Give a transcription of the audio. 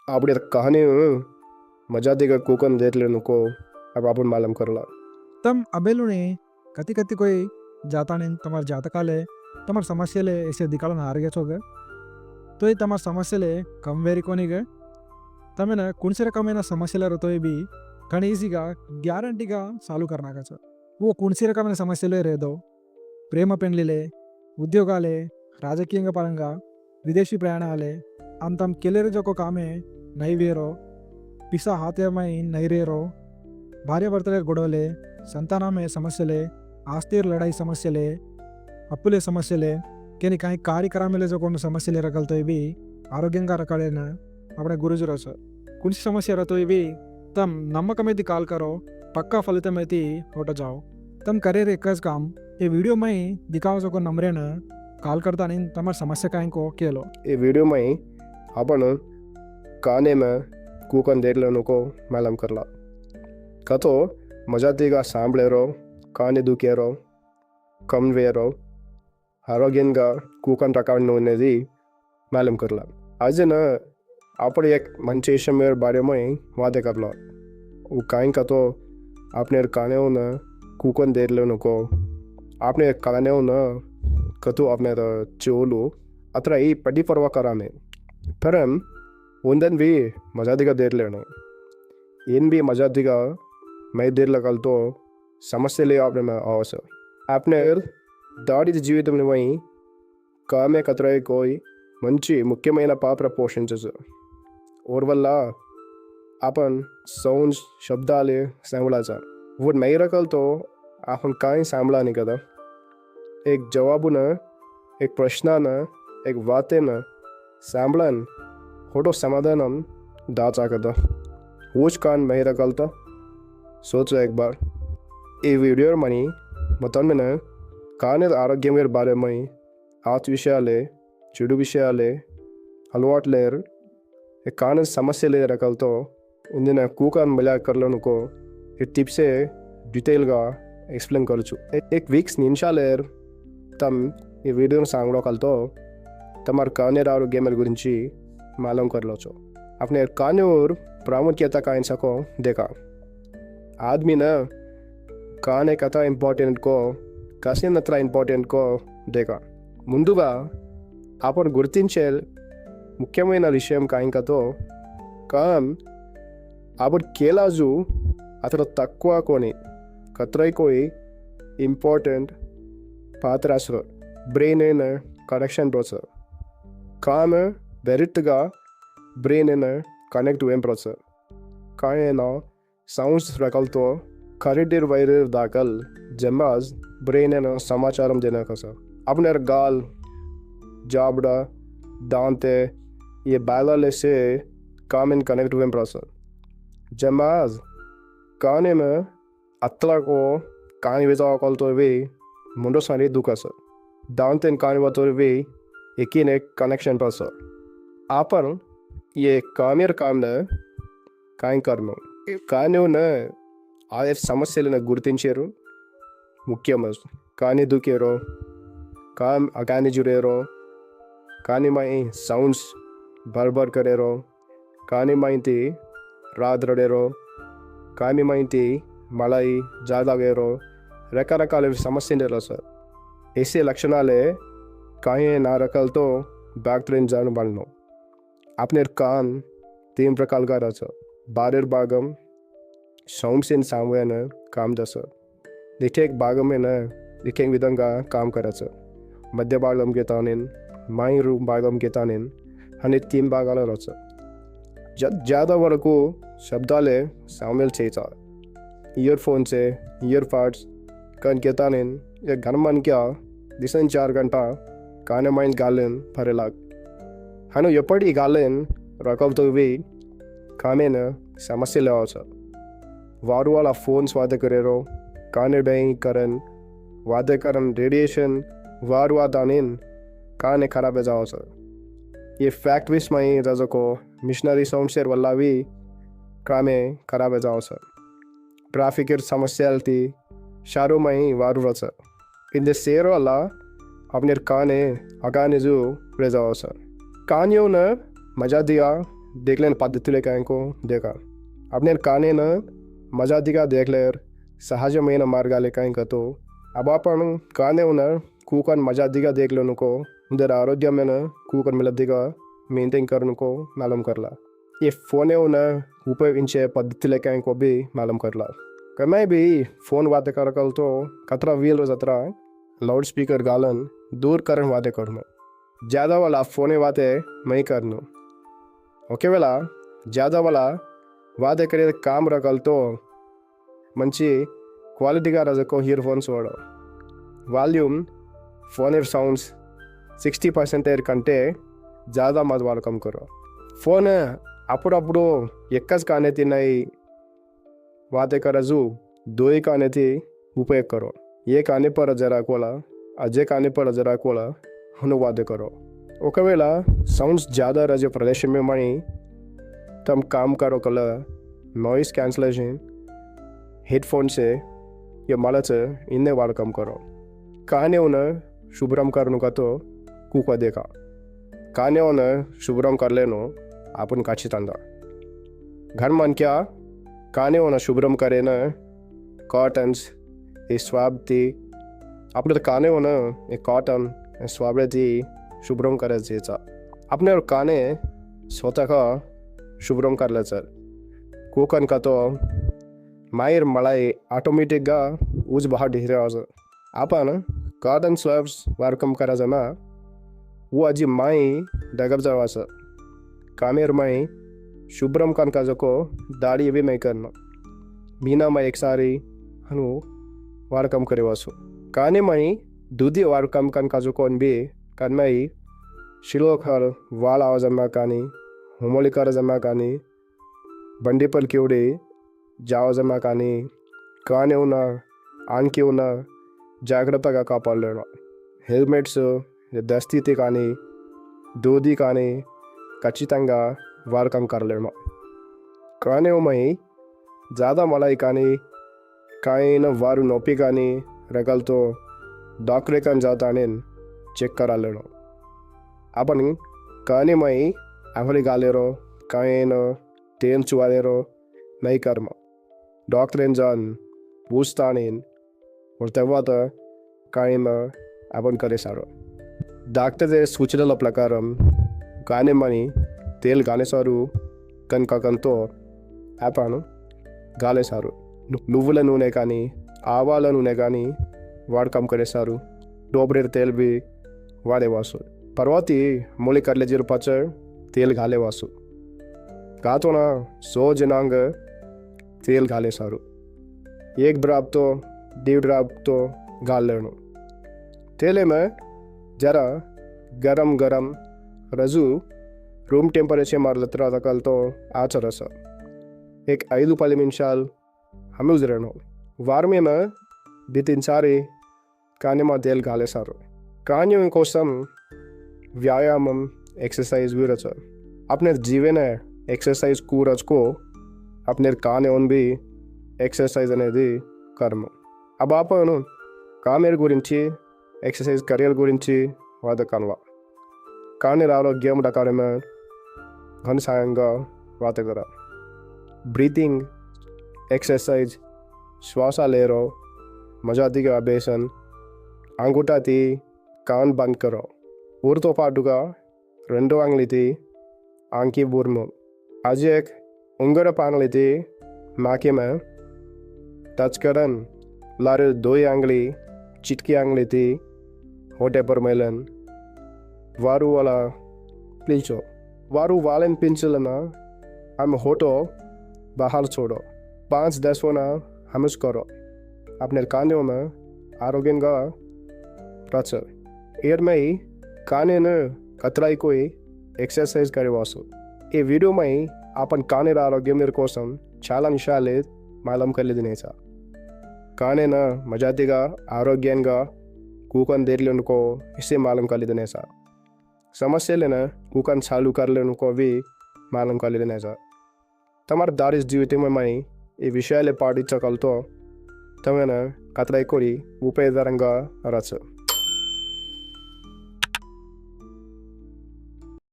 આપણે કહાની મજા દેगा कोकन देख लेने को अब अपन मालूम करला तम अबेलुने कति कति कोई जाता नहीं तुम्हारे जातकाले तुम्हारे समस्या ले ऐसे दिखाना हार गया छोगे तो ये तुम्हारे समस्या ले कम वेरी कोनी गए तमें ना कौन से रकम है ना समस्या ले रतो ये भी कहीं इसी का ग्यारंटी का चालू करना का चल वो कौन सी रकम है समस्या ले रह दो प्रेम पेंडले उद्योगाले राजकीय पరంగా विदेशी ప్రయాణాలే అంతం కెలేరు జొక కామే నైవేరో పిసా హాత్యమై నైరేరో భార్యాభర్తల గొడవలే సంతానమే సమస్యలే ఆస్తిర్ లడాయి సమస్యలే అప్పులే సమస్యలే కానీ काही कार्यक्रमाले जो कोण समस्यले रखलतो भी आरोग्यंगा रखलेन अपने गुरुजी रस कौन सी समस्या रहतो भी तम नम्मक में काल करो पक्का फलित में होट जाओ तम करे रे एकच काम ये वीडियो में दिखाओ जो को नंबरे न काल करता नहीं तुम्हारी समस्या काहे को केलो ये वीडियो में अपन काने में कोकन देख लेने को मालूम करला कतो मजा देगा सांभळे रो काने दुखे रो कम वेरो आरोग्यंगा कोकन रकावनो అనేది मालूम करला आज न આપણે એક મંચ વિષય બારે में वादे करला वो काइन का तो आपने काने हो न कोकन देख लेने को आपने काने हो न कतो आपने चोलू अत्र ಈ ಪಡಿ ಪರ್ವ ಕರಾಮೆ परम ಒಂದನ್ भी मजा दिगा देर लेना इन भी मजा दिगा मैं देर लगल तो समस्या ले आपने में आवश्य आपने दाड़ी जीवित में वही कामे कतरे कोई मंची मुख्यమైన పాత్ర పోషించచ్చు और वल्ला अपन साउंड शब्दाले सांभळाचा वो नहीं रखल तो आपण काय सांभळा नहीं कदा एक जवाब न एक प्रश्न न एक वाते न सांभळन होटो समाधान दाचा कदा वोच कान मैं रखल तो सोचो एक बार ये वीडियो मनी मतन में न काने आरोग्य में बारे में आत विषयाले చెడు విషయాలే అలవాట్లేరు కాని సమస్యలే రకాలతో ఇందిన కూకన్ మళ్ళా करलोनुको ये टिप्से डिटेलगा एक्सप्लेन करछु एक वीक्स నిమిషాలేర్ తమ్ ఈ వీడియోను सांगड़ो कलतो तमार काने आरोग्य गुरिंची मालूम करलोचो अपने काने और प्रामुख्यता का इनसको देखा आदमी न काने कथा इंपॉर्टेंट को कसे नत्रा इंपॉर्टेंट को देखा ముందుగా आपण గుర్తించే ముఖ్యమైన విషయం కాయింకతో కామ్ आपण కేలాజు అతను తక్కువ కొని కత్రై కోయి ఇంపార్టెంట్ పాత్రాసర్ బ్రెయిన్ అయిన కనెక్షన్ ప్రోసర్ కామ్ బెరిట్గా బ్రెయిన్ అయిన కనెక్ట్ వేం ప్రోసర్ కాయన సౌండ్స్ రకాలతో కరిడిర్ వైర్ దాకల్ జమాజ్ బ్రెయిన్ అయిన సమాచారం देना का सर अपने गाल जाबड़ा दांते ये बैला से कामिन कनेक्ट हुए प्रोसेस जमाज काने में अतला को कानी बेचा कॉल तो भी मुंडो सारी दुखा सर दांते कानी बातों भी एक ही ने कनेक्शन प्रोसेस आपन ये कामिर काम ने काइन करनो काने न आये समस्या लेना गुर्तिंचेरो मुख्य मस कानी दुखेरो काम अकानी जुड़ेरो कानी माई साउंड्स भर करेरो कानी माइंती रात रडेरो कानी माइंती मलाई ज़्यादा गेरो रकरकाल समस्या सर ऐसे लक्षणाले काहे ना रखल तो बैक्ट्रेन जान बननो अपने कान 3 प्रकार का रस बारेर भागम साउंड्स इन सामवेन काम दस दिठे एक भागम में न दिखे विधंगा काम करायचं मध्य भागम घेतानेन माई रूम भागम घेतानेन आणि 3 भागाला रच ज़्यादा वरकू शब्दाले सामेल చేసా इयरफोन से इयरफाड्स कन घेतानेन या घनमन क्या दिसन 4 घंटा काने माइन गालेन फरेलाग हानो एपड़ी गालेन रकब तो भी कामेन समस्या लेवाचा वार वाला फोन्स वादे करेरो काने बैंग करन वादे करन रेडिएशन वार वादानेन काने खराब जाओ सर ये फैक्ट विस में रजो को मिशनरी साउंड शेर वल्ला भी कामे खराब जाओ सर ट्रैफिक समस्या थी शारो में वारू रच इन शेर वाला अपने काने अगाने जो जाओ सर कानियों ने मजा दिया देखलेन పద్ధతులే కాయకు దేక అప్నేర్ కానేన మజాదిగా దేఖలేర్ సహజమైన మార్గాలే కాయకతో अब अपन काने उन्हें कुकन मजादिगा देख लो उनको उधर आरोग्य में न कुकन मिलदिगा मेंटेन कर उनको मालूम करला ये फ़ोने उन्हें उपयोగించే పద్ధతులే కాయకు भी मालूम करला कमै भी फ़ोन वादे करकल तो कतरा व्हील जतरा लाउड स्पीकर गालन दूर करन वादे करनो ज़्यादा वाला फ़ोने वादे मैं करनो ओके वाला ज़्यादा वाला वादे करे काम रखल तो मंची క్వాలిటీగా రజకో ఇయర్ ఫోన్స్ వాడు వాల్యూమ్ ఫోన్ ఇయర్ సౌండ్స్ 60% కంటే ज़्यादा मत वालकम करो फ़ोन అప్పుడప్పుడు ఎక్కస్ కానే తిన్నాయి వాతే करजू दो ही काने थी उपयोग करो ये काने पर जरा कोला अजय काने पर जरा कोला हनु वादे करो ఒకవేళ సౌండ్స్ ज़्यादा रजे प्रदेश में मणि तम काम करो कल नॉइस कैंसलेशन हेडफोन से ये मलच इन्हें वालकम करो काने उन्हें शुभ्रम करने का तो कुका देखा काने उन्हें शुभ्रम कर लेनो अपन काची तंदा घर मन क्या काने उन्हें शुभ्रम करे न कॉटन्स ये स्वाब थी अपने काने उन्हें ये कॉटन स्वाब थी शुभ्रम करे जेचा अपने और काने स्वतः का शुभ्रम कर ले सर कुकन का तो मायर मलाई ऑटोमेटिकगा उज बाहर ढेरे आज आपण कॉटन स्लॅब्स वारकम करायचं ना वो अजी माई डगब जावाचं कामेर माई शुभ्रम कान का जको दाढ़ी भी मैं करना बिना मैं एक सारी हनु वारकम करे वासु काने माई दूधी वारकम कान का जको भी कान माई शिलो खर वाल आवाज जमा कानी होमोली कर जमा कानी बंडी पर क्योड़ी जाओ जमा काने उना आनके उना జాగ్రత్తగా కాపాడలేను హెల్మెట్స్ దస్తీతి కానీ దూది కానీ ఖచ్చితంగా వాడకం కరలేను కానీ మై ज़्यादा मलाई కానీ కాయిన వారు నొప్పి కానీ రగలతో డాక్టర్ కన్ जाता నేను చెక్ కరాలేను आपण కానీ మై అవరి గాలేరో కాయిన తేన్ చువాలేరో నై కర్మ డాక్టర్ ఏం జాన్ పూछता నేను और తర్వాత కాయమ आपण करेसारो డాక్టర్ సూచనల ప్రకారం కానేమని తేల్ గానేసారు కనకకంతో आपण గాలేసారు నువ్వుల నూనె కానీ ఆవాల నూనె కానీ వాడకం కరేసారు డోబ్రేర్ तेल भी వాడేవాసు తర్వాతి మూలి కర్లే జీరు పచ్చ तेल గాలేవాసు కాతోన 100 జనాంగ तेल గాలేసారు एक ड्राप तो 1.5 ड्राप तो गाल लेनो तेले में जरा गरम गरम रजू रूम टेम्परेचर मारलत्रा तकल तो आचरस एक 5-10 निमिषाल हमें उजरेनो वारमे में 2-3 सारी काने में तेल गाले सारो कान्यों कोसम व्यायामम एक्सरसाइज भी रच अपने जीवन एक्सरसाइज कूरज को अपने काने उन भी एक्सरसाइज అనేది కర్మ अब आपण కామెర్ గురించి ఎక్సర్సైజ్ కరియర్ గురించి వాదకన్వా కాని ఆరోగ్యం డకారమే ఘనసాయంగా వాతగర బ్రీతింగ్ एक्सरसाइज श्वास लेरो మజాదిగా అభ్యాసం అంగుటాతి కాన్ బంద్ కరో ఊరితో పాటుగా 2 ఆంగ్లితి ఆంకి బూర్ము అజేక్ ఉంగర పానలితి माके में टच करन लारे 2 आंगली चिटकी आंगली थी होटे पर मेलन वारू वाला पिंचो वारू वालन पिंचलना हम होटो बाहर छोड़ो 5-10 होना हम करो अपने कानों में आरोग्यंगा रच एयर में ही काने न कतराई कोई एक्सरसाइज करे वासु ये वीडियो में अपन काने आरोग्य मेरे कोसम చాలా విషయాలు మాలం కలిదినేసా కానీ నా మజాతిగా ఆరోగ్యంగా కూకన్ దేర్లేనుకో ఇसे मालूम కలిదినేసా సమస్యలేన కూకన్ చాలు కర్లేనుకో भी मालूम కలిదినేసా તમારા દારિસ జీవితమై ఈ విషయాలే పాటించగలతో తమన కతలై కొరి ఉపయోగకరంగా రచ